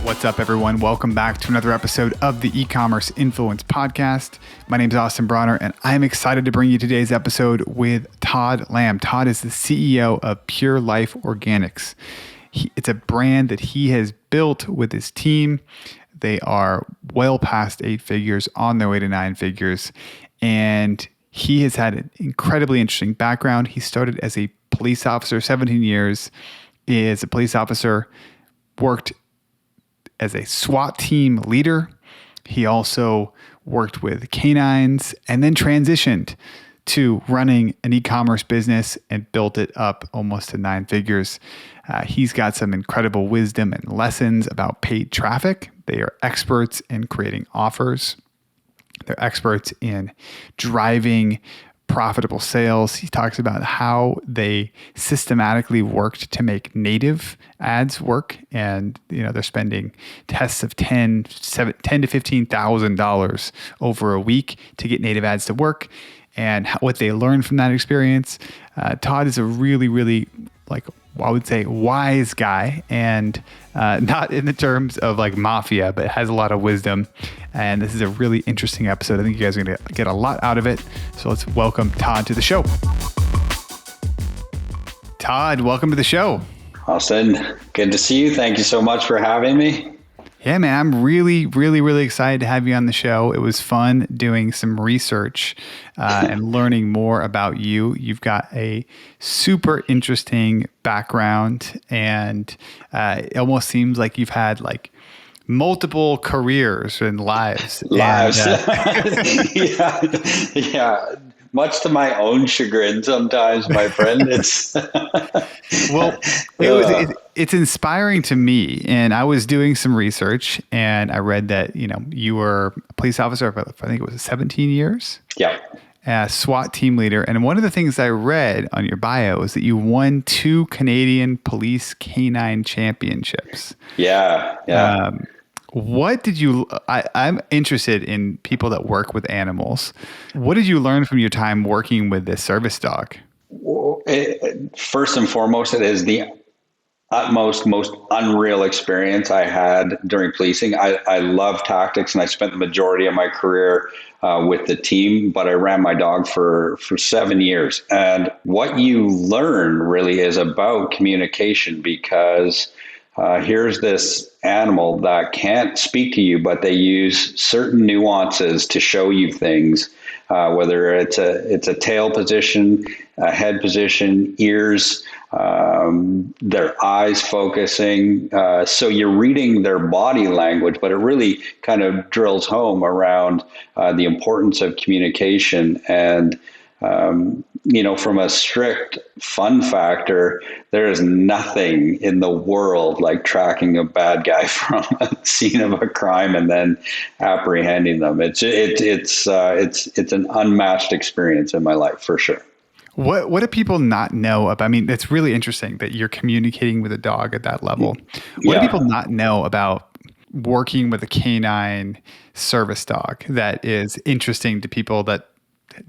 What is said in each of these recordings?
What's up, everyone? Welcome back to another episode of the eCommerce Influence Podcast. My name is Brawner, and I'm excited to bring you today's episode with Todd Lamb. Todd is the CEO of Pure Life Organics. It's a brand that he has built with his team. They are well past 8 figures, on their way to 9 figures, and he has had an incredibly interesting background. He started as a police officer, 17 years, is a police officer, worked as a SWAT team leader. He also worked with canines and then transitioned to running an e-commerce business and built it up almost to 9 figures. He's got some incredible wisdom and lessons about paid traffic. They are experts in creating offers. They're experts in driving profitable sales. He talks about how they systematically worked to make native ads work, and they're spending tests of $10,000 to $15,000 over a week to get native ads to work, and what they learned from that experience. Todd is a really, I would say, wise guy, and not in the terms of like mafia, but has a lot of wisdom. And this is a really interesting episode. I think you guys are going to get a lot out of it. So let's welcome Todd to the show. Todd, welcome to the show. Austin, good to see you. Thank you so much for having me. Yeah, man, I'm really excited to have you on the show. It was fun doing some research and learning more about you. You've got a super interesting background, and it almost seems like you've had like multiple careers and lives. Yeah. Much to my own chagrin sometimes, my friend. It's well, it's inspiring to me. And I was doing some research, and I read that you were a police officer for, I think it was 17 years. Yeah. SWAT team leader. And one of the things I read on your bio is that you won 2 Canadian Police Canine Championships. Yeah. What did you, I'm interested in people that work with animals. What did you learn from your time working with this service dog? First and foremost, it is the utmost, most unreal experience I had during policing. I love tactics, and I spent the majority of my career with the team, but I ran my dog for 7 years. And what you learn really is about communication, because here's this animal that can't speak to you, but they use certain nuances to show you things, whether it's a tail position, a head position, ears, their eyes focusing. So you're reading their body language, but it really kind of drills home around the importance of communication. And from a strict fun factor, there is nothing in the world like tracking a bad guy from a scene of a crime and then apprehending them. It's an unmatched experience in my life, for sure. What do people not know about? I mean, it's really interesting that you're communicating with a dog at that level. What do people not know about working with a canine service dog that is interesting to people that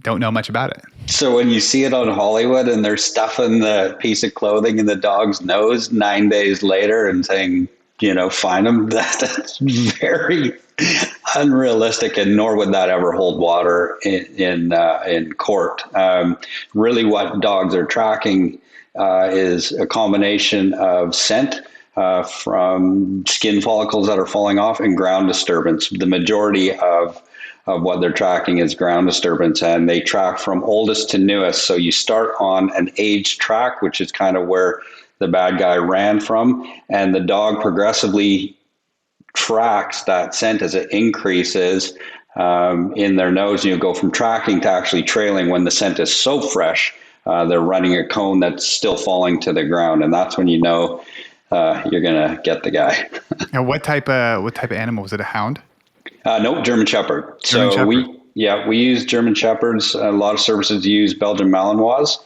don't know much about it? So when you see it on Hollywood and they're stuffing the piece of clothing in the dog's nose 9 days later and saying, find them, that's very unrealistic, and nor would that ever hold water in court. Really what dogs are tracking is a combination of scent from skin follicles that are falling off and ground disturbance. The majority of what they're tracking is ground disturbance, and they track from oldest to newest. So you start on an age track, which is kind of where the bad guy ran from, and the dog progressively tracks that scent as it increases in their nose. You go from tracking to actually trailing when the scent is so fresh, they're running a cone that's still falling to the ground, and that's when you're gonna get the guy. Now, what type of animal was it? A hound? No, German Shepherd. We use German Shepherds. A lot of services use Belgian Malinois.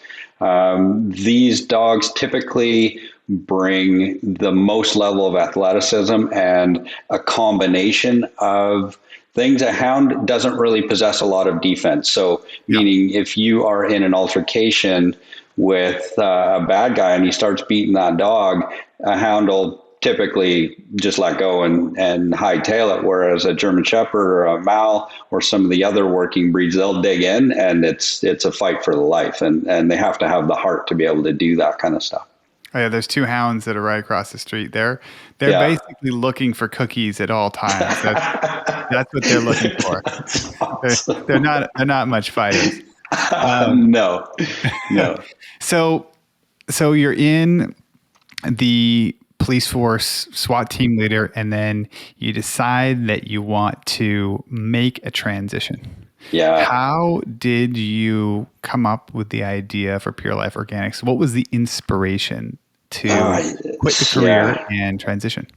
These dogs typically bring the most level of athleticism and a combination of things. A hound doesn't really possess a lot of defense. So meaning if you are in an altercation with a bad guy and he starts beating that dog, a hound will typically just let go and hightail it. Whereas a German Shepherd or a Mal or some of the other working breeds, they'll dig in, and it's a fight for the life, and they have to have the heart to be able to do that kind of stuff. Oh yeah, there's two hounds that are right across the street. They're Yeah. basically looking for cookies at all times. That's what they're looking for. That's awesome. They're not much fighters. No. So you're in the police force, SWAT team leader, and then you decide that you want to make a transition. Yeah. How did you come up with the idea for Pure Life Organics? What was the inspiration to quit the career and transition?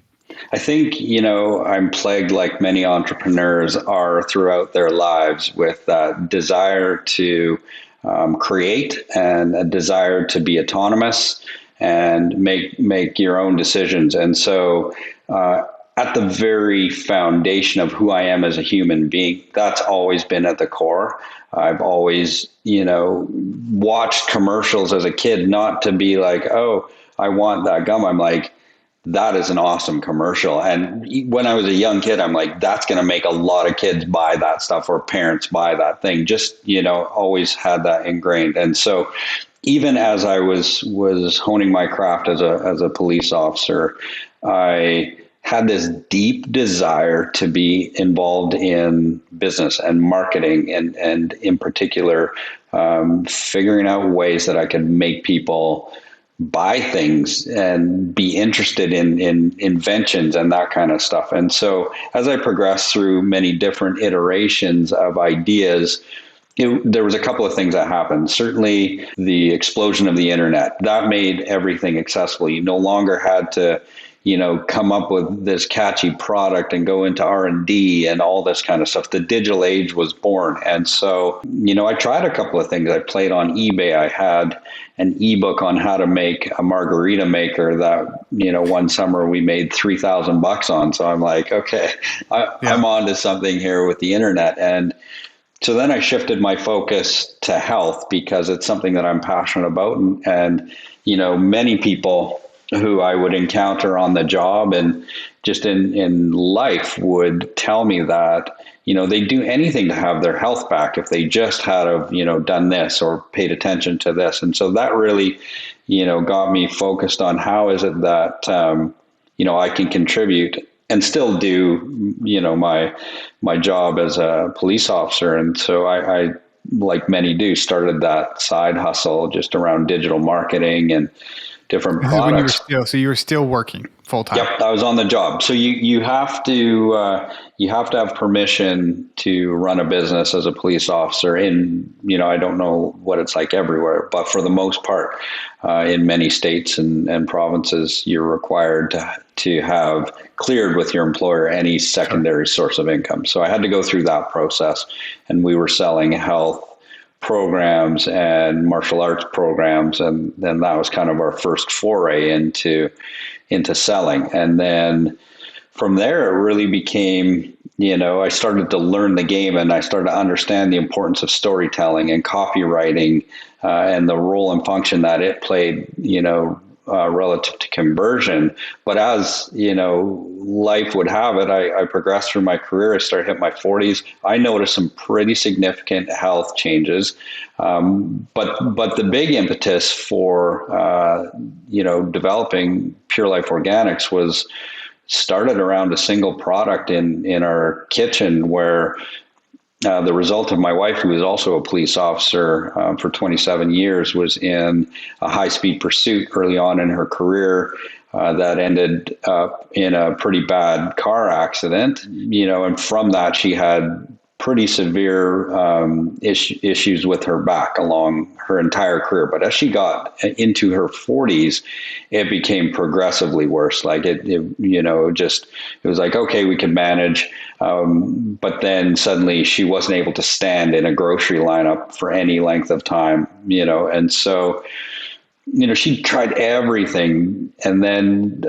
I think, I'm plagued, like many entrepreneurs are throughout their lives, with that desire to create and a desire to be autonomous and make your own decisions. And so at the very foundation of who I am as a human being, that's always been at the core. I've always, watched commercials as a kid, not to be like, oh, I want that gum. I'm like, that is an awesome commercial. And when I was a young kid, I'm like, that's going to make a lot of kids buy that stuff, or parents buy that thing. Just, always had that ingrained. And so even as I was honing my craft as a police officer, I had this deep desire to be involved in business and marketing, and in particular, figuring out ways that I could make people buy things and be interested in inventions and that kind of stuff. And so as I progressed through many different iterations of ideas, there was a couple of things that happened. Certainly the explosion of the internet, that made everything accessible. You no longer had to, come up with this catchy product and go into R&D and all this kind of stuff. The digital age was born. And so, I tried a couple of things. I played on eBay. I had an ebook on how to make a margarita maker that, one summer we made $3,000 on. So I'm like, okay, I'm on to something here with the internet. And so then I shifted my focus to health, because it's something that I'm passionate about. And many people who I would encounter on the job and just in life would tell me that, they'd do anything to have their health back if they just had done this or paid attention to this. And so that really, got me focused on how is it that, I can contribute and still do, my job as a police officer. And so I, like many do, started that side hustle just around digital marketing and different products. You were still working full time. Yep, I was on the job. So you have to have permission to run a business as a police officer. In I don't know what it's like everywhere, but for the most part, in many states and provinces, you're required to have cleared with your employer any secondary source of income. So I had to go through that process, and we were selling health programs and martial arts programs, and then that was kind of our first foray into selling. And then from there, it really became, I started to learn the game, and I started to understand the importance of storytelling and copywriting, and the role and function that it played, relative to conversion. But as, life would have it, I progressed through my career. I started hitting my 40s. I noticed some pretty significant health changes. But the big impetus for, developing Pure Life Organics was started around a single product in our kitchen, where the result of my wife, who was also a police officer for 27 years, was in a high-speed pursuit early on in her career that ended up in a pretty bad car accident. And from that, she had pretty severe issues with her back along her entire career. But as she got into her 40s, it became progressively worse. Like it was like, okay, we could manage. But then suddenly she wasn't able to stand in a grocery lineup for any length of time, and so, she tried everything. And then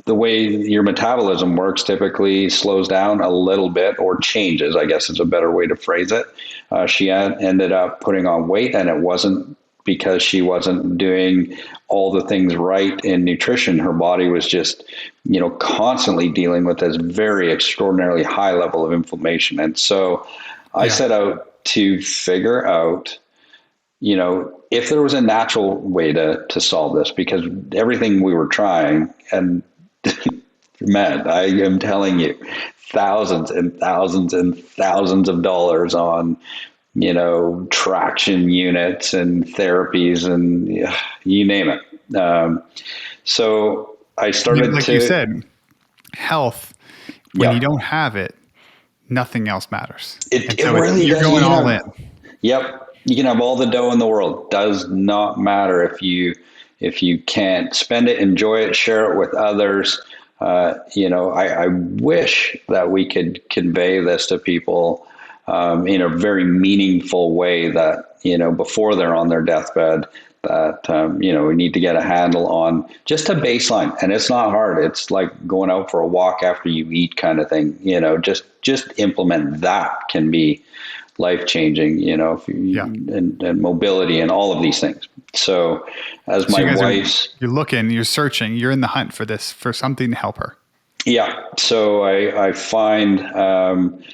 the way your metabolism works typically slows down a little bit, or changes, I guess is a better way to phrase it. She ended up putting on weight, and it wasn't because she wasn't doing all the things right in nutrition. Her body was just, constantly dealing with this very extraordinarily high level of inflammation. And so I set out to figure out, if there was a natural way to solve this, because everything we were trying, and man, I am telling you, thousands and thousands and thousands of dollars on, traction units and therapies and you name it. So I started like you said, health, when you don't have it, nothing else matters. It really you're does. going all in. Yep. You can have all the dough in the world. Does not matter if you can't spend it, enjoy it, share it with others. I wish that we could convey this to people in a very meaningful way that, before they're on their deathbed, that, we need to get a handle on just a baseline. And it's not hard. It's like going out for a walk after you eat kind of thing, just implement that can be life-changing, and mobility and all of these things. So as my wife's... You're searching, you're in the hunt for something to help her. Yeah. So I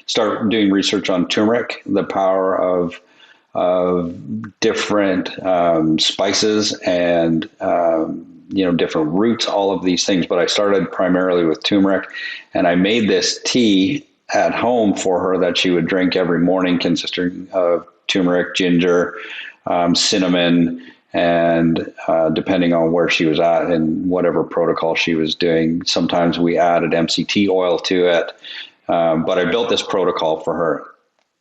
start doing research on turmeric, the power of different spices and, different roots, all of these things. But I started primarily with turmeric, and I made this tea at home for her that she would drink every morning, consisting of turmeric, ginger, cinnamon, and depending on where she was at and whatever protocol she was doing, sometimes we added MCT oil to it. But I built this protocol for her.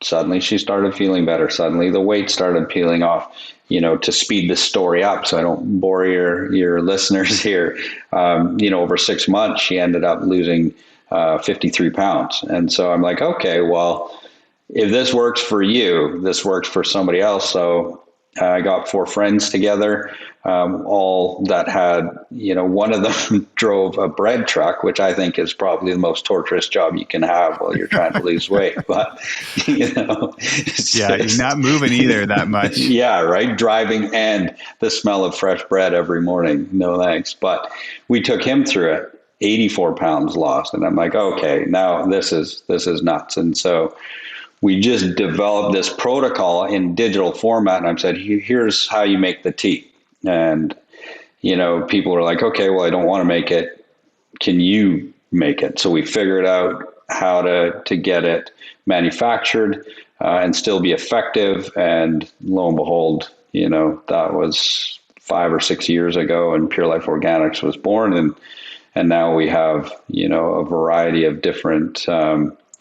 Suddenly she started feeling better. Suddenly the weight started peeling off, to speed the story up so I don't bore your listeners here. Over 6 months, she ended up losing 53 pounds. And so I'm like, okay, well, if this works for you, this works for somebody else. So I got 4 friends together, all that had, one of them drove a bread truck, which I think is probably the most torturous job you can have while you're trying to lose weight. But, you're not moving either that much. Yeah, right. Driving and the smell of fresh bread every morning. No thanks. But we took him through it. 84 pounds lost. And I'm like, okay, now this is nuts. And so we just developed this protocol in digital format. And I said, here's how you make the tea. And, people are like, okay, well, I don't want to make it. Can you make it? So we figured out how to get it manufactured and still be effective. And lo and behold, that was 5 or 6 years ago, and Pure Life Organics was born. And now we have, a variety of different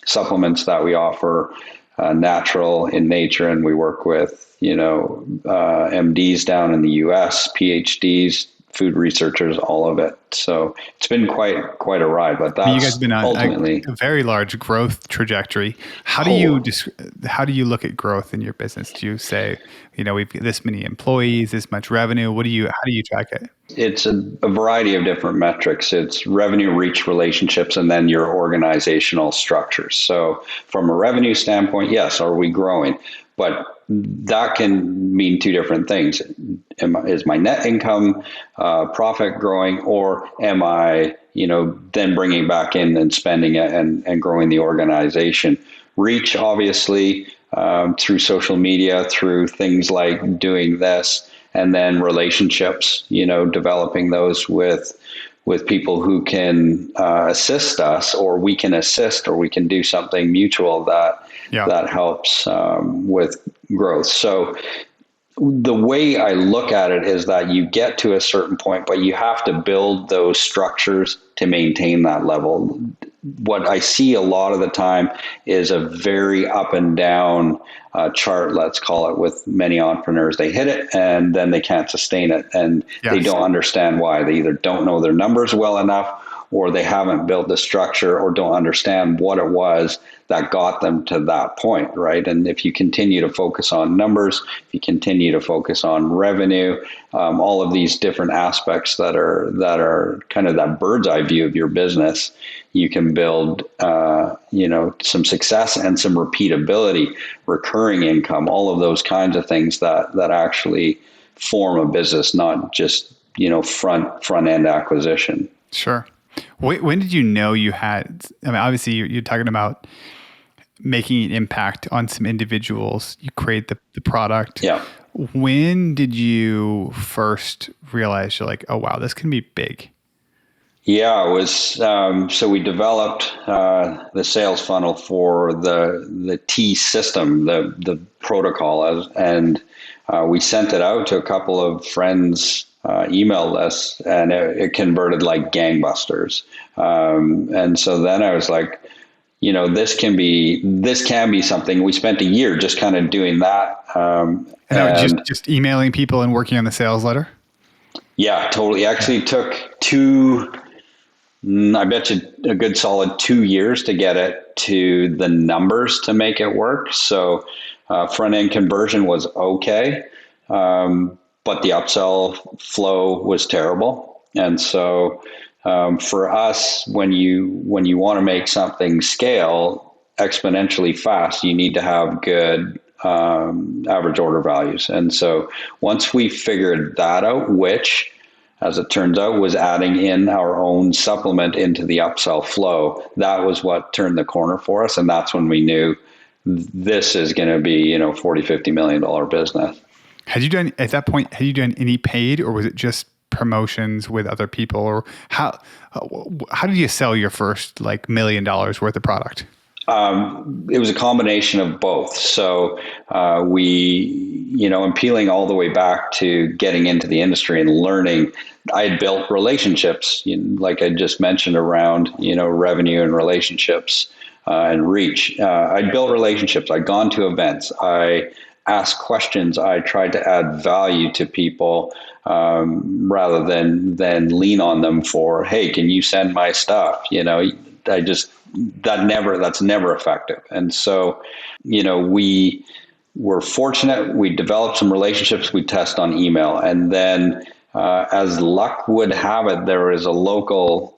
supplements that we offer, natural in nature. And we work with, MDs down in the US, PhDs, food researchers, all of it. So it's been quite a ride, but that's you guys have been on ultimately a very large growth trajectory. How do you look at growth in your business? Do you say, we've this many employees, this much revenue? How do you track it? It's a variety of different metrics. It's revenue, reach, relationships, and then your organizational structures. So from a revenue standpoint, yes, are we growing? But that can mean 2 different things. Is my net income profit growing, or am I, then bringing back in and spending it and growing the organization? Reach, obviously, through social media, through things like doing this, and then relationships, developing those with people who can assist us, or we can assist, or we can do something mutual that helps with growth. So the way I look at it is that you get to a certain point, but you have to build those structures to maintain that level. What I see a lot of the time is a very up and down chart, let's call it, with many entrepreneurs. They hit it and then they can't sustain it, and they don't understand why. They either don't know their numbers well enough, or they haven't built the structure, or don't understand what it was that got them to that point, right? And if you continue to focus on numbers, if you continue to focus on revenue, all of these different aspects that are kind of that bird's eye view of your business, you can build, some success and some repeatability, recurring income, all of those kinds of things that actually form of business, not just, front end acquisition. Sure. When did you know you had, I mean, obviously you're talking about making an impact on some individuals. You create the product. Yeah. When did you first realize you're like, oh, wow, this can be big? Yeah, it was, so we developed the sales funnel for the T system, the protocol, and we sent it out to a couple of friends' email lists, and it converted like gangbusters. And so then I was like, this can be something. We spent a year just kind of doing that. And that was just emailing people and working on the sales letter? Yeah, totally. Actually, it took I bet you a good solid 2 years to get it to the numbers to make it work. So front end conversion was okay, but the upsell flow was terrible. And so for us, when you want to make something scale exponentially fast, you need to have good average order values. And so once we figured that out, which, as it turns out, was adding in our own supplement into the upsell flow, that was what turned the corner for us. And that's when we knew this is going to be, $40-50 million business. Had you done any paid, or was it just promotions with other people? Or how did you sell your first $1 million worth of product? It was a combination of both. So and peeling all the way back to getting into the industry and learning, I had built relationships, like I just mentioned, around, revenue and relationships and reach. I'd built relationships. I'd gone to events. I asked questions. I tried to add value to people rather than lean on them for, hey, can you send my stuff? That's never effective. And so, we were fortunate. We developed some relationships. We test on email. And then as luck would have it, there is a local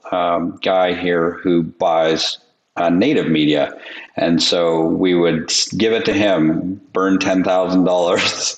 guy here who buys native media. And so we would give it to him, burn $10,000.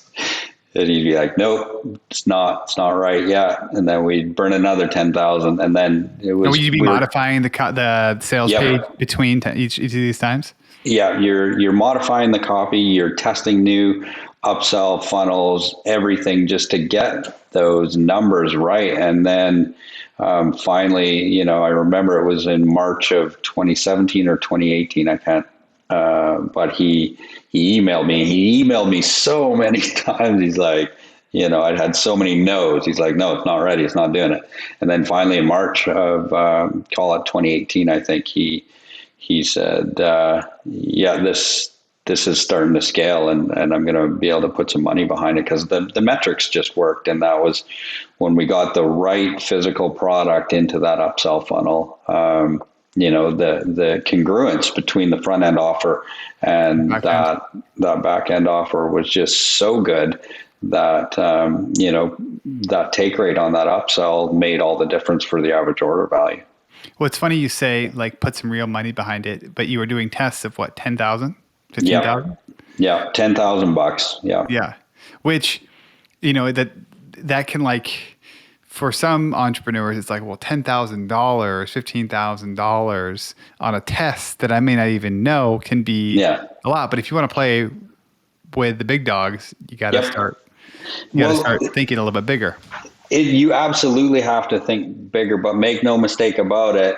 And he'd be like, nope, it's not right yet. And then we'd burn another 10,000. And then it was. Would you be modifying the sales page between each of these times? Yeah, you're modifying the copy. You're testing new upsell funnels, everything, just to get those numbers right. And then finally, I remember it was in March of 2017 or 2018. I can't. But he emailed me. He emailed me so many times. He's like, I'd had so many no's. He's like, no, it's not ready. It's not doing it. And then finally in March of, call it 2018, I think he said, this is starting to scale, and I'm going to be able to put some money behind it, because the metrics just worked. And that was when we got the right physical product into that upsell funnel. The congruence between the front end offer and that back end offer was just so good that, that take rate on that upsell made all the difference for the average order value. Well, it's funny you say put some real money behind it, but you were doing tests of what, 10,000, 15,000? Yeah. $10,000. Yeah. Yeah. Which, that can for some entrepreneurs, it's like, well, $10,000, $15,000 on a test that I may not even know can be a lot. But if you want to play with the big dogs, you got to start thinking a little bit bigger. You absolutely have to think bigger, but make no mistake about it.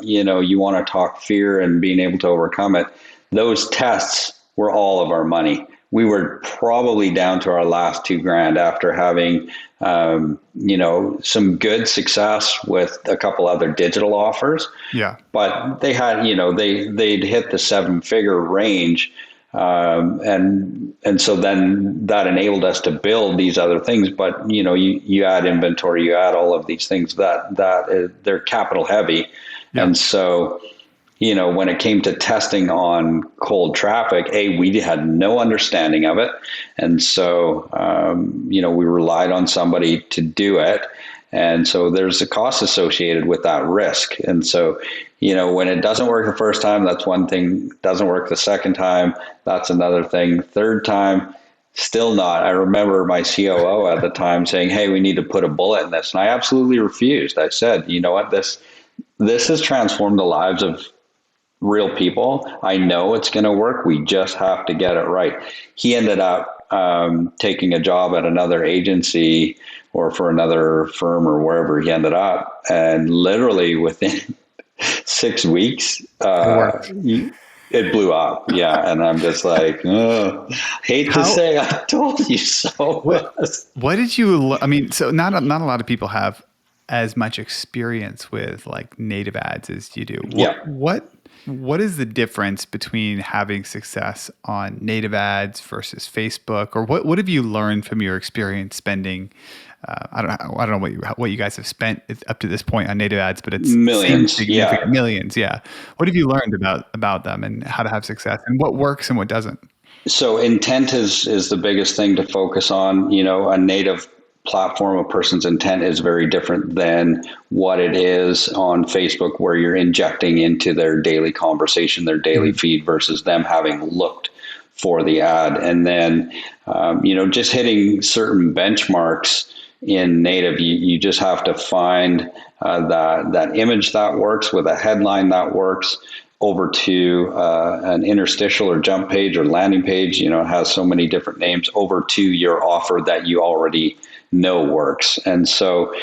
You want to talk fear and being able to overcome it. Those tests were all of our money. We were probably down to our last $2,000 after having, some good success with a couple other digital offers. Yeah. But they had, they'd hit the 7-figure range. And so then that enabled us to build these other things. But, you add inventory, you add all of these things that they're capital heavy. Yeah. And so, when it came to testing on cold traffic, we had no understanding of it. And so, we relied on somebody to do it. And so there's a cost associated with that risk. And so, when it doesn't work the first time, that's one thing. Doesn't work the second time, that's another thing. Third time, Still not. I remember my COO at the time saying, "Hey, we need to put a bullet in this," and I absolutely refused. I said, "You know what? This has transformed the lives of real people. I know it's going to work. We just have to get it right." He ended up taking a job at another agency or for another firm or wherever he ended up, and literally within 6 weeks, It worked. it blew up. Yeah. And I'm just like, oh, hate to How, say I told you so. what did you, I mean, so not a lot of people have as much experience with like native ads as you do. Yeah. What is the difference between having success on native ads versus Facebook, or what have you learned from your experience spending? I don't know what you guys have spent up to this point on native ads, but it seems Millions. significant. Yeah. Millions. Yeah. What have you learned about them and how to have success and what works and what doesn't? So intent is the biggest thing to focus on. You know, a native platform, a person's intent is very different than what it is on Facebook, where you're injecting into their daily conversation, their daily Mhm. feed, versus them having looked for the ad. And then, just hitting certain benchmarks in native, you just have to find that image that works with a headline that works over to an interstitial or jump page or landing page. You know, it has so many different names, over to your offer that you already know works. And so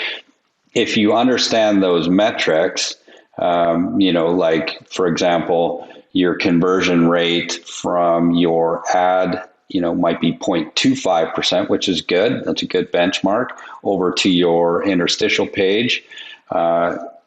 if you understand those metrics, like for example, your conversion rate from your ad, might be 0.25%, which is good. That's a good benchmark, over to your interstitial page,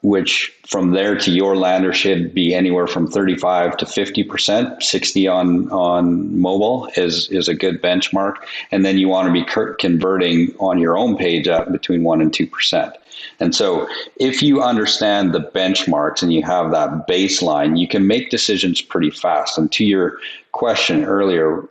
which from there to your lander should be anywhere from 35 to 50%. 60 on mobile is a good benchmark. And then you want to be converting on your own page at between 1 and 2%. And so if you understand the benchmarks and you have that baseline, you can make decisions pretty fast. And to your question earlier,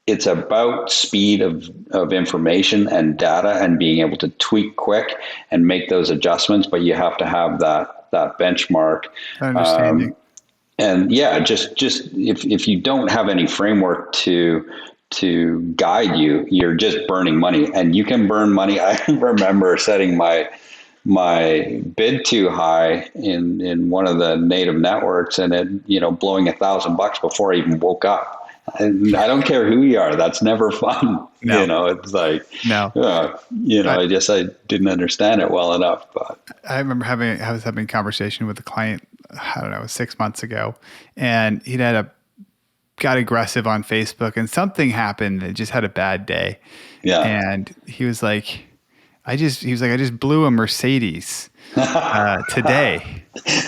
it's about speed of information and data and being able to tweak quick and make those adjustments, but you have to have that benchmark. Understanding. And yeah, just if you don't have any framework to guide you, you're just burning money, and you can burn money. I remember setting my bid too high in one of the native networks, and it blowing $1,000 before I even woke up. And I don't care who you are. That's never fun. No, It's like, no. I didn't understand it well enough. But I remember I was having a conversation with a client, I don't know, 6 months ago, and got aggressive on Facebook, and something happened that just had a bad day. yeah. And he was like, I just blew a Mercedes today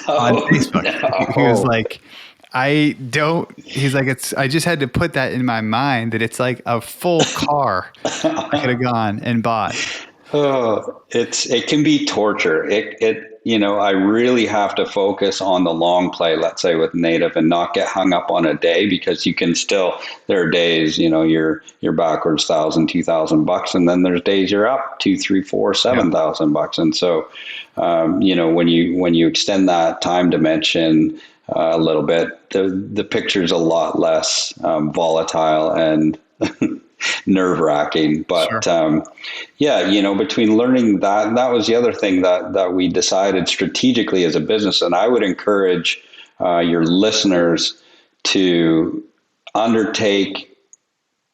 on Facebook. No. He was like, I just had to put that in my mind that it's like a full car I could have gone and bought. Oh, it can be torture. I really have to focus on the long play, let's say with native, and not get hung up on a day, because you can still, there are days, you're backwards $1,000, $2,000, and then there's days you're up 2, 3, 4, $7,000. And so, when you extend that time dimension a little bit, the picture's a lot less volatile and nerve wracking. But Sure. between learning that was the other thing that we decided strategically as a business. And I would encourage your listeners to undertake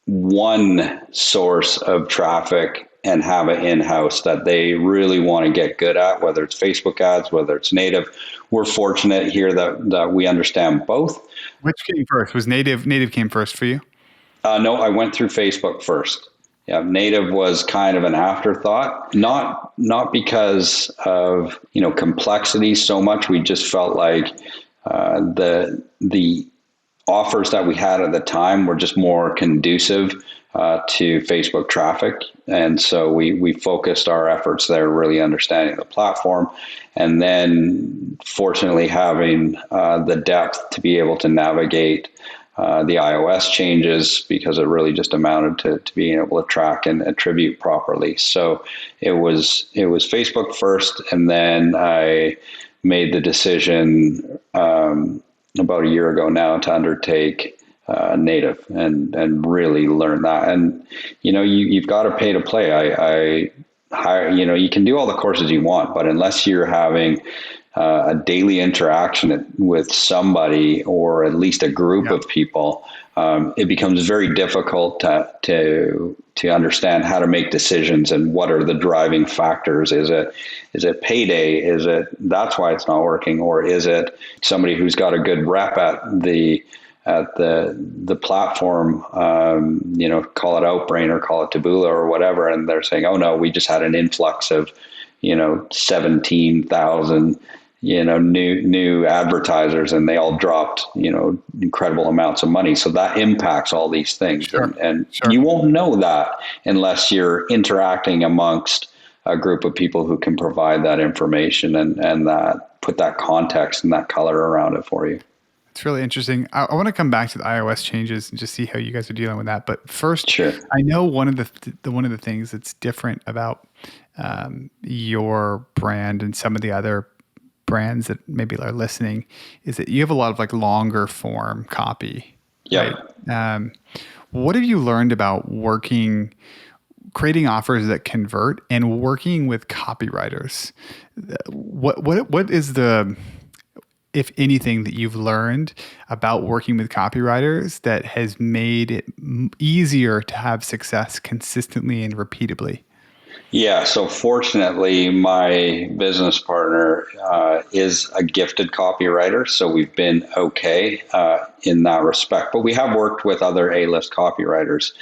one source of traffic and have it in-house that they really want to get good at, whether it's Facebook ads, whether it's native. We're fortunate here that we understand both. Which came first? Was native came first for you? No, I went through Facebook first. Yeah, native was kind of an afterthought, not because of complexity so much. We just felt like the offers that we had at the time were just more conducive to Facebook traffic, and so we focused our efforts there, really understanding the platform, and then fortunately having the depth to be able to navigate the iOS changes, because it really just amounted to being able to track and attribute properly. So it was Facebook first, and then I made the decision about a year ago now to undertake native and really learn that. And, you've got to pay to play. I hire, you can do all the courses you want, but unless you're having a daily interaction with somebody or at least a group of people, it becomes very difficult to understand how to make decisions and what are the driving factors. Is it payday? Is it that's why it's not working, or is it somebody who's got a good rep at the platform? Call it Outbrain or call it Taboola or whatever, and they're saying, "Oh no, we just had an influx of 17,000." New advertisers, and they all dropped, incredible amounts of money. So that impacts all these things. Sure. And Sure. you won't know that unless you're interacting amongst a group of people who can provide that information and that put that context and that color around it for you. It's really interesting. I want to come back to the iOS changes and just see how you guys are dealing with that. But first, Sure. I know one of the things that's different about your brand and some of the other brands that maybe are listening is that you have a lot of like longer form copy. Yeah. Right? What have you learned about creating offers that convert and working with copywriters? What is the, if anything, that you've learned about working with copywriters that has made it easier to have success consistently and repeatably? Yeah, so fortunately, my business partner is a gifted copywriter, so we've been okay in that respect. But we have worked with other A-list copywriters.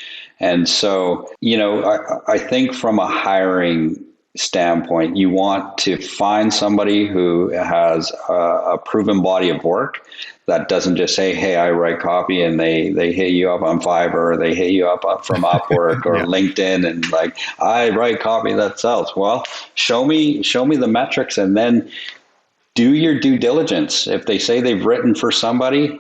And so, I think from a hiring standpoint, you want to find somebody who has a proven body of work that doesn't just say, "Hey, I write copy," and they hit you up on Fiverr, or they hit you up from Upwork or LinkedIn, and like, "I write copy that sells." Well, show me the metrics, and then do your due diligence. If they say they've written for somebody,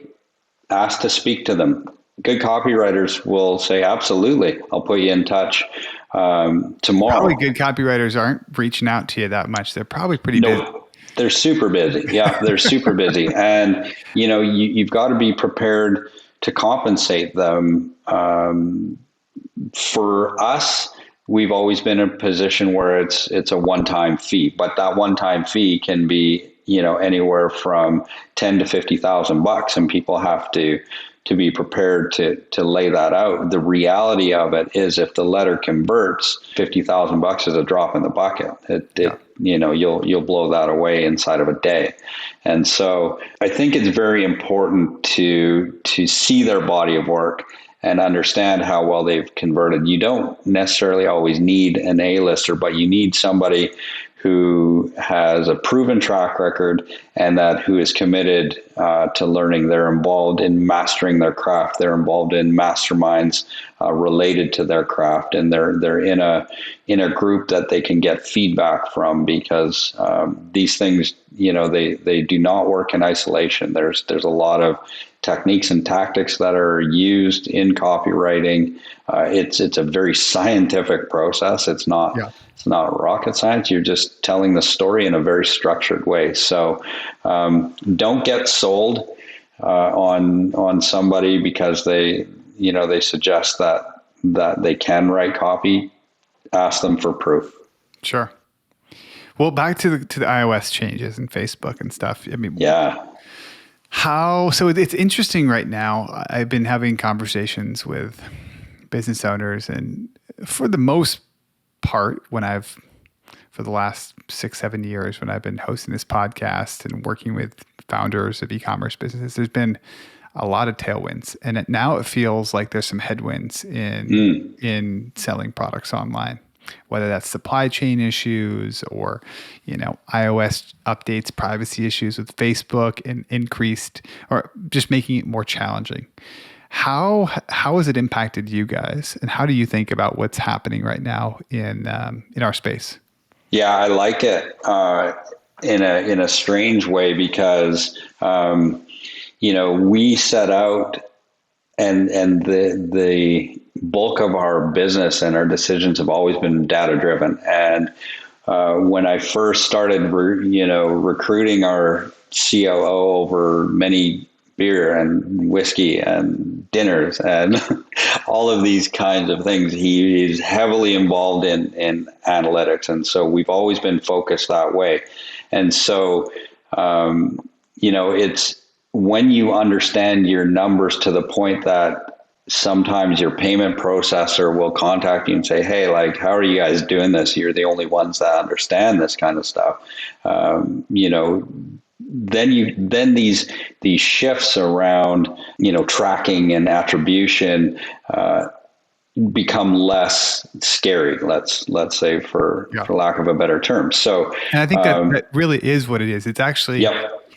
ask to speak to them. Good copywriters will say, "Absolutely, I'll put you in touch tomorrow." Probably good copywriters aren't reaching out to you that much. They're probably pretty busy. They're super busy. Yeah, they're super busy. And, you've got to be prepared to compensate them. For us, we've always been in a position where it's a one-time fee, but that one-time fee can be, anywhere from 10 to 50,000 bucks, and people have to be prepared to lay that out. The reality of it is, if the letter converts, 50,000 bucks is a drop in the bucket. You'll blow that away inside of a day. And so I think it's very important to see their body of work and understand how well they've converted. You don't necessarily always need an A-lister, but you need somebody who has a proven track record and who is committed to learning. They're involved in mastering their craft. They're involved in masterminds related to their craft, and they're in a group that they can get feedback from, because these things, they do not work in isolation. There's a lot of techniques and tactics that are used in copywriting. It's a very scientific process. It's not rocket science. You're just telling the story in a very structured way. So don't get sold on somebody because they suggest that they can write copy. Ask them for proof. Sure. Well, back to the iOS changes and Facebook and stuff. I mean, yeah. So it's interesting right now. I've been having conversations with business owners, and for the most part, for the last 6-7 years, when I've been hosting this podcast and working with founders of e-commerce businesses, there's been a lot of tailwinds, and now it feels like there's some headwinds in selling products online, whether that's supply chain issues or, iOS updates, privacy issues with Facebook, and increased, or just making it more challenging. How has it impacted you guys, and how do you think about what's happening right now in our space? Yeah, I like it in a strange way, because we set out, and the bulk of our business and our decisions have always been data driven. And when I first started, recruiting our COO over many beer and whiskey and dinners and all of these kinds of things. He is heavily involved in analytics. And so we've always been focused that way. And so, it's when you understand your numbers to the point that sometimes your payment processor will contact you and say, hey, like, how are you guys doing this? You're the only ones that understand this kind of stuff. Then these shifts around, tracking and attribution, become less scary, let's say, for lack of a better term. So, and I think that really is what it is. It's actually,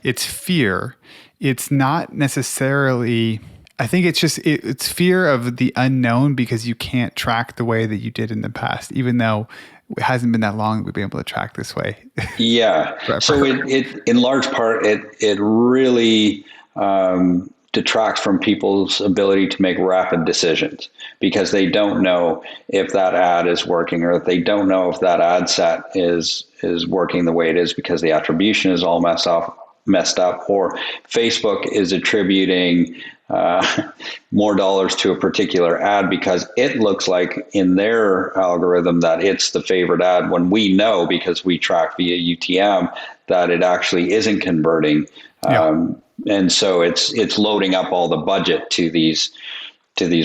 it's fear. It's not necessarily, I think it's just, it's fear of the unknown because you can't track the way that you did in the past, even though it hasn't been that long that we've been able to track this way. Yeah. So it in large part, it really, detracts from people's ability to make rapid decisions because they don't know if that ad is working, or if they don't know if that ad set is working the way it is because the attribution is all messed up, or Facebook is attributing more dollars to a particular ad because it looks like in their algorithm that it's the favorite ad, when we know, because we track via UTM, that it actually isn't converting. And so it's loading up all the budget to these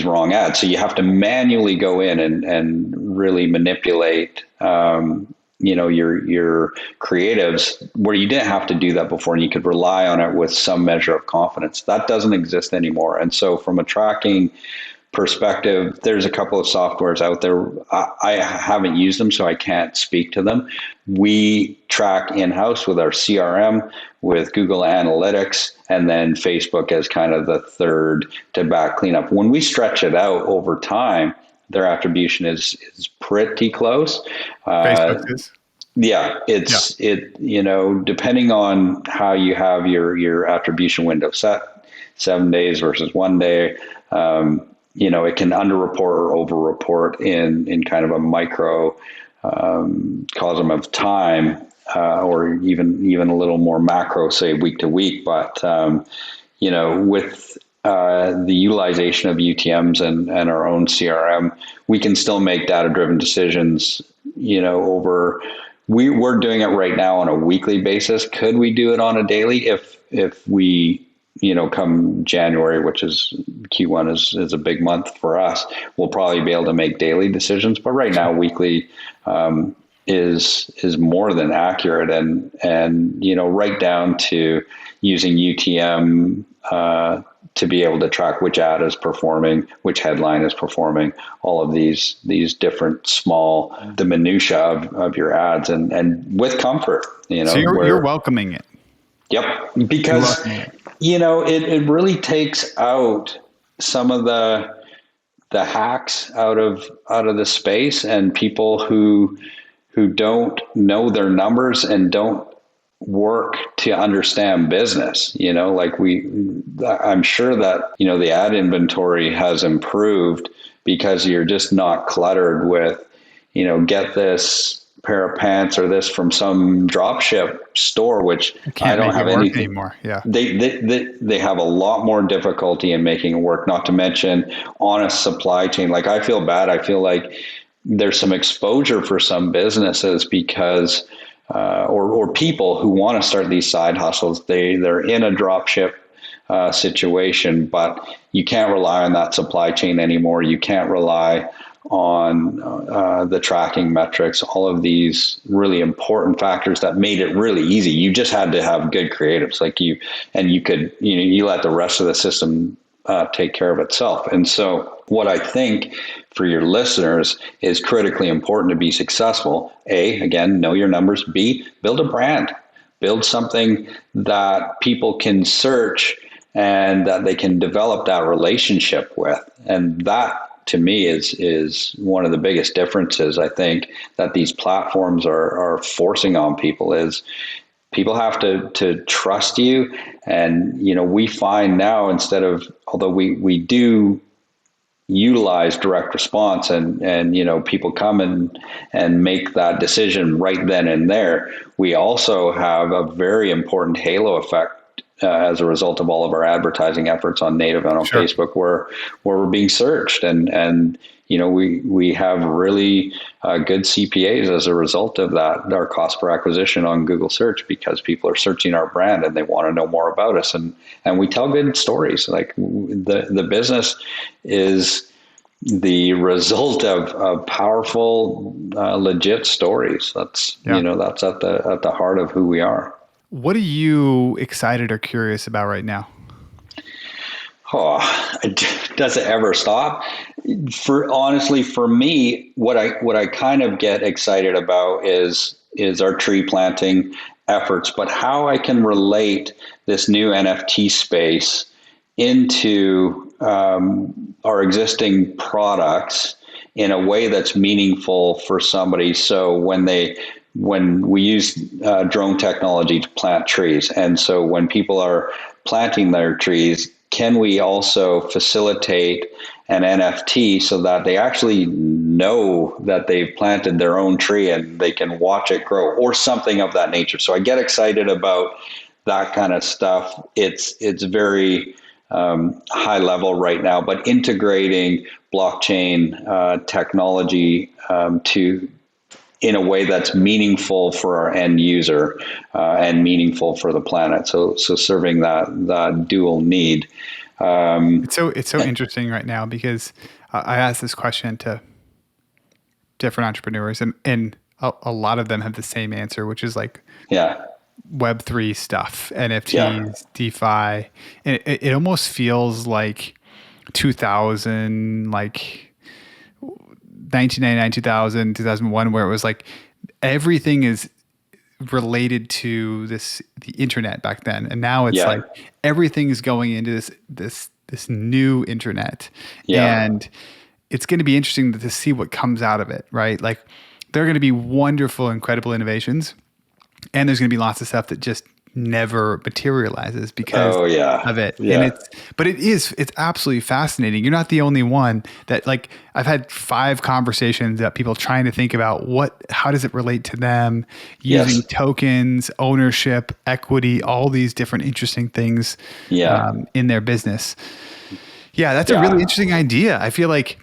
wrong ads. So you have to manually go in and really manipulate, your creatives, where you didn't have to do that before, and you could rely on it with some measure of confidence. That doesn't exist anymore. And so from a tracking perspective, there's a couple of softwares out there. I haven't used them, so I can't speak to them. We track in-house with our CRM, with Google Analytics, and then Facebook as kind of the third to back cleanup. When we stretch it out over time, their attribution is pretty close. Facebook is. Yeah, depending on how you have your attribution window set, 7 days versus 1 day, it can underreport or overreport in kind of a micro cosm of time, or even a little more macro, say week to week. But with the utilization of UTMs and our own CRM, we can still make data-driven decisions. We're doing it right now on a weekly basis. Could we do it on a daily if we come January, which is Q1 is a big month for us, we'll probably be able to make daily decisions. But right now, weekly is more than accurate, and right down to using UTM to be able to track which ad is performing, which headline is performing, all of these different small, the minutia of your ads, and with comfort. So you're welcoming it. Yep, because it really takes out some of the hacks out of the space, and people who don't know their numbers and don't work to understand business. I'm sure that the ad inventory has improved because you're just not cluttered with get this pair of pants or this from some drop ship store, which I don't have anything anymore. Yeah. They have a lot more difficulty in making it work, not to mention honest supply chain. Like, I feel bad. I feel like there's some exposure for some businesses because, or people who want to start these side hustles, they're in a drop ship situation, but you can't rely on that supply chain anymore. You can't rely on the tracking metrics, all of these really important factors that made it really easy. You just had to have good creatives, you let the rest of the system take care of itself. And so what I think for your listeners is critically important to be successful. A, again, know your numbers. B, build a brand, build something that people can search and that they can develop that relationship with. And that, to me, is one of the biggest differences I think that these platforms are forcing on people. Is people have to trust you. And we find now, instead of, although we do utilize direct response and people come and make that decision right then and there, we also have a very important halo effect as a result of all of our advertising efforts on native and on Sure. Facebook, where we're being searched, and we have really good CPAs as a result of that. Our cost per acquisition on Google search, because people are searching our brand and they want to know more about us, and we tell good stories. Like the business is the result of powerful, legit stories. That's that's at the heart of who we are. What are you excited or curious about right now? Oh, does it ever stop? Honestly, for me, what I kind of get excited about is our tree planting efforts, but how I can relate this new NFT space into our existing products in a way that's meaningful for somebody. So when we use drone technology to plant trees, and so when people are planting their trees, can we also facilitate an NFT so that they actually know that they've planted their own tree and they can watch it grow, or something of that nature? So I get excited about that kind of stuff. It's very high level right now, but integrating blockchain technology in a way that's meaningful for our end user and meaningful for the planet. So serving that dual need. It's so interesting right now, because I asked this question to different entrepreneurs, and a lot of them have the same answer, which is like, Web3 stuff, NFTs, DeFi. And it almost feels like 2000, like 1999, 2000, 2001, where it was like everything is related to the internet back then. And now it's like everything is going into this new internet. And it's going to be interesting to see what comes out of it, right? Like there are going to be wonderful, incredible innovations, and there's going to be lots of stuff that just never materializes because of it. And it's absolutely fascinating. You're not the only one that, like, I've had 5 conversations that people trying to think about how does it relate to them, using tokens, ownership, equity, all these different interesting things in their business. Yeah, that's a really interesting idea. I feel like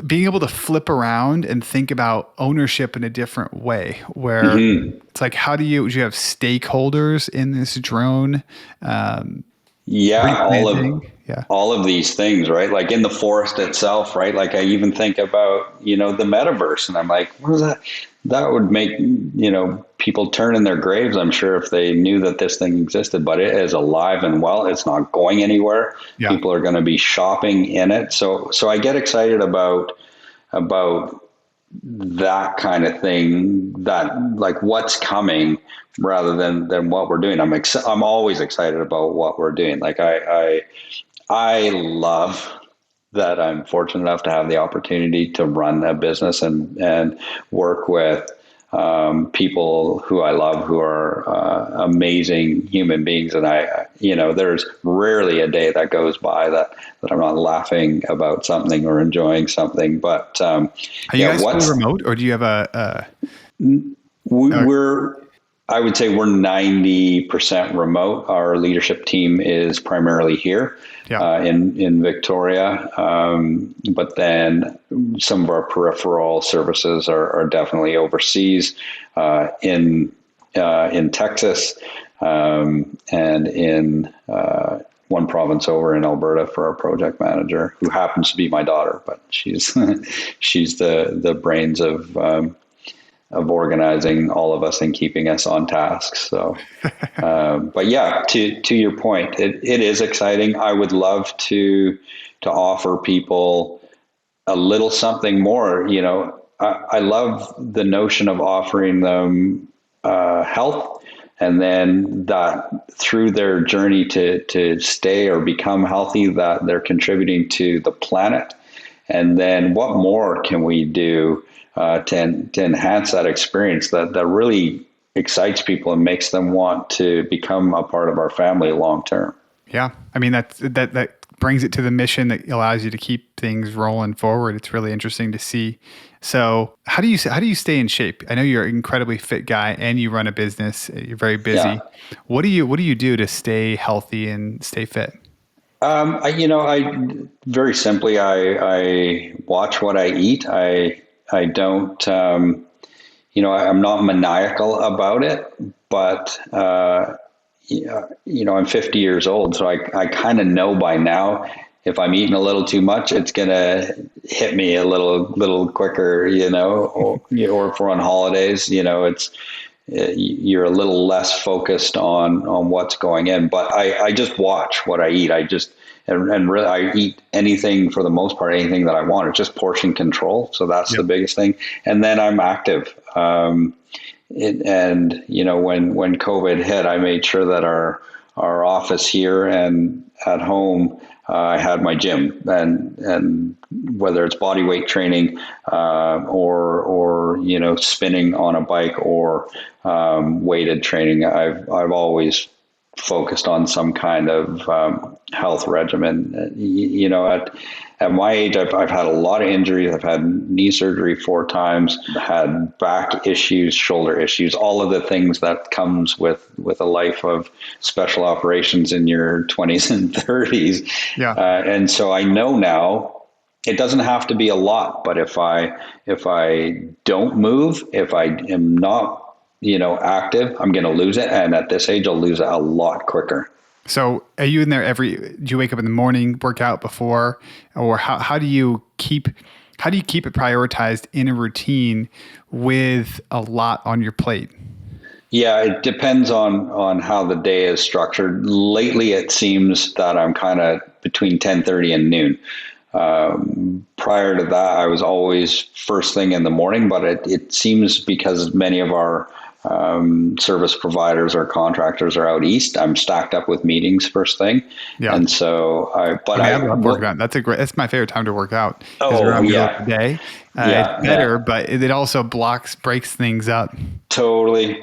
being able to flip around and think about ownership in a different way, where it's like, do you have stakeholders in this drone? All of these things, right? Like in the forest itself, right? Like I even think about, the metaverse, and I'm like, what is that? That would make, people turn in their graves, I'm sure, if they knew that this thing existed, but it is alive and well. It's not going anywhere. Yeah. People are going to be shopping in it. So I get excited about that kind of thing, that like what's coming rather than what we're doing. I'm always excited about what we're doing. Like I love that I'm fortunate enough to have the opportunity to run a business and work with people who I love, who are amazing human beings. And there's rarely a day that goes by that I'm not laughing about something or enjoying something. But are you guys fully remote, or do you have I would say we're 90% remote. Our leadership team is primarily here in Victoria. But then some of our peripheral services are definitely overseas, in Texas, and in one province over in Alberta for our project manager, who happens to be my daughter, but she's the brains of organizing all of us and keeping us on task. So, but yeah, to your point, it is exciting. I would love to offer people a little something more. I love the notion of offering them health, and then that through their journey to stay or become healthy, that they're contributing to the planet. And then what more can we do to enhance that experience that really excites people and makes them want to become a part of our family long term? Yeah, I mean that brings it to the mission that allows you to keep things rolling forward. It's really interesting to see. So how do you stay in shape? I know you're an incredibly fit guy and you run a business. You're very busy. Yeah. What do you do to stay healthy and stay fit? I very simply, I watch what I eat. I don't, I'm not maniacal about it, but, I'm 50 years old, so I kind of know by now if I'm eating a little too much, it's going to hit me a little quicker, or if we're on holidays, you're a little less focused on what's going in. But I just watch what I eat. And really I eat anything, for the most part, anything that I want. It's just portion control. So that's the biggest thing. And then I'm active. When COVID hit, I made sure that our office here and at home, I had my gym, and whether it's body weight training, or spinning on a bike, or weighted training, I've always focused on some kind of health regimen. At my age, I've had a lot of injuries. I've had knee surgery 4 times, had back issues, shoulder issues, all of the things that comes with a life of special operations in your 20s and 30s. Yeah. And so I know now it doesn't have to be a lot, but if I don't move, if I am not active, I'm going to lose it. And at this age, I'll lose it a lot quicker. So are you in there do you wake up in the morning, work out before, or how do you keep it prioritized in a routine with a lot on your plate? Yeah, it depends on how the day is structured. Lately, it seems that I'm kind of between 10:30 and noon. Prior to that, I was always first thing in the morning, but it seems because many of our service providers or contractors are out east, I'm stacked up with meetings first thing. Yeah. And so I love working out. That's my favorite time to work out. Oh, around the yeah. middle of the day. It's better, but it also breaks things up. Totally.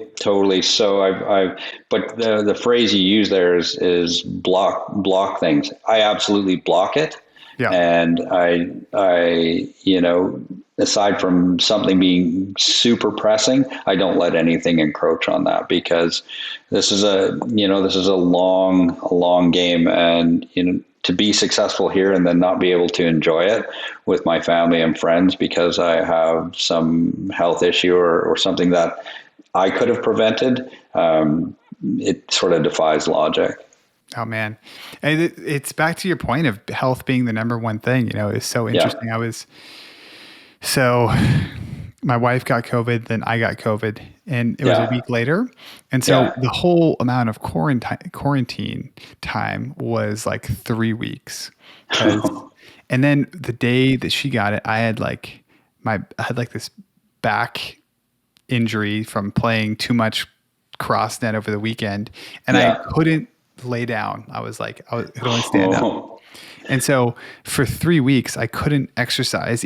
So but the phrase you use there is block things. I absolutely block it. Yeah. And I aside from something being super pressing, I don't let anything encroach on that, because this is a long game, and to be successful here and then not be able to enjoy it with my family and friends because I have some health issue or something that I could have prevented, it sort of defies logic. Oh man. And it's back to your point of health being the number one thing, it's so interesting. Yeah. So my wife got COVID, then I got COVID, and it was a week later. And so the whole amount of quarantine time was like 3 weeks. And then the day that she got it, I had this back injury from playing too much cross net over the weekend. And I couldn't lay down. I could only stand up. And so for 3 weeks, I couldn't exercise,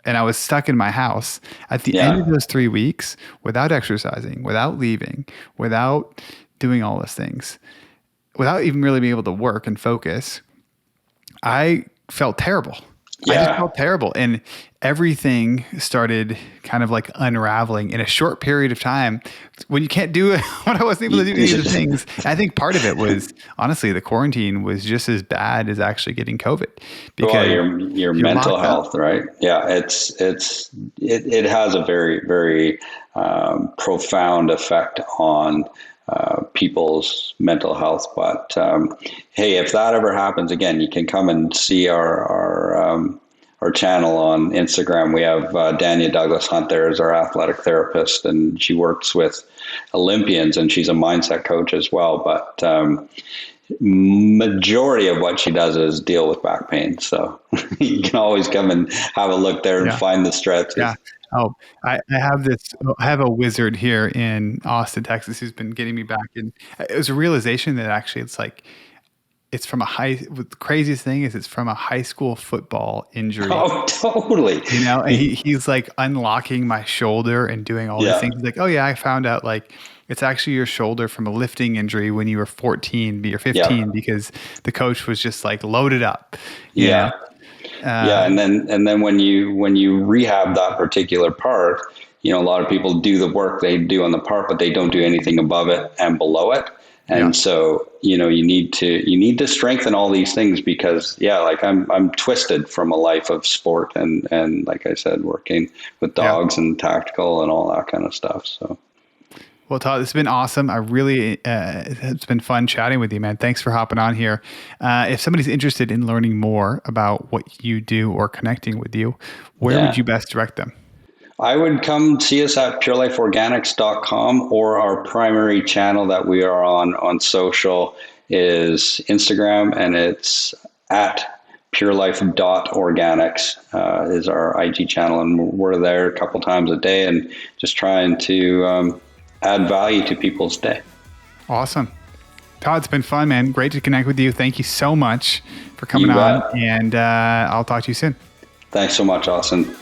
and I was stuck in my house at the end of those 3 weeks without exercising, without leaving, without doing all those things, without even really being able to work and focus. I felt terrible. I just felt terrible. And everything started kind of like unraveling in a short period of time when you can't do what I wasn't able to do any of the things. I think part of it was, honestly, the quarantine was just as bad as actually getting COVID. Because your mental health, right? Yeah, it has a very, very profound effect on people's mental health. But hey, if that ever happens again, you can come and see our channel on Instagram. We have Dania Douglas Hunt there as our athletic therapist, and she works with Olympians, and she's a mindset coach as well. But majority of what she does is deal with back pain. So you can always come and have a look there and find the stretches. Yeah. Oh, I have a wizard here in Austin, Texas, who's been getting me back. And it was a realization that actually it's like, it's from the craziest thing is it's from a high school football injury. Oh, totally. And he's like unlocking my shoulder and doing all these things. He's like, oh yeah, I found out like it's actually your shoulder from a lifting injury when you were 14 or 15 because the coach was just like loaded up. You know? And then when you rehab that particular part, a lot of people do the work they do on the part, but they don't do anything above it and below it. And so, you need to strengthen all these things because like I'm twisted from a life of sport and like I said, working with dogs and tactical and all that kind of stuff. So. Well, Todd, it's been awesome. It's been fun chatting with you, man. Thanks for hopping on here. If somebody's interested in learning more about what you do or connecting with you, where would you best direct them? I would come see us at purelifeorganics.com, or our primary channel that we are on social is Instagram, and it's at purelife.organics is our IG channel. And we're there a couple times a day and just trying to add value to people's day. Awesome. Todd, it's been fun, man. Great to connect with you. Thank you so much for coming on, and I'll talk to you soon. Thanks so much, Austin.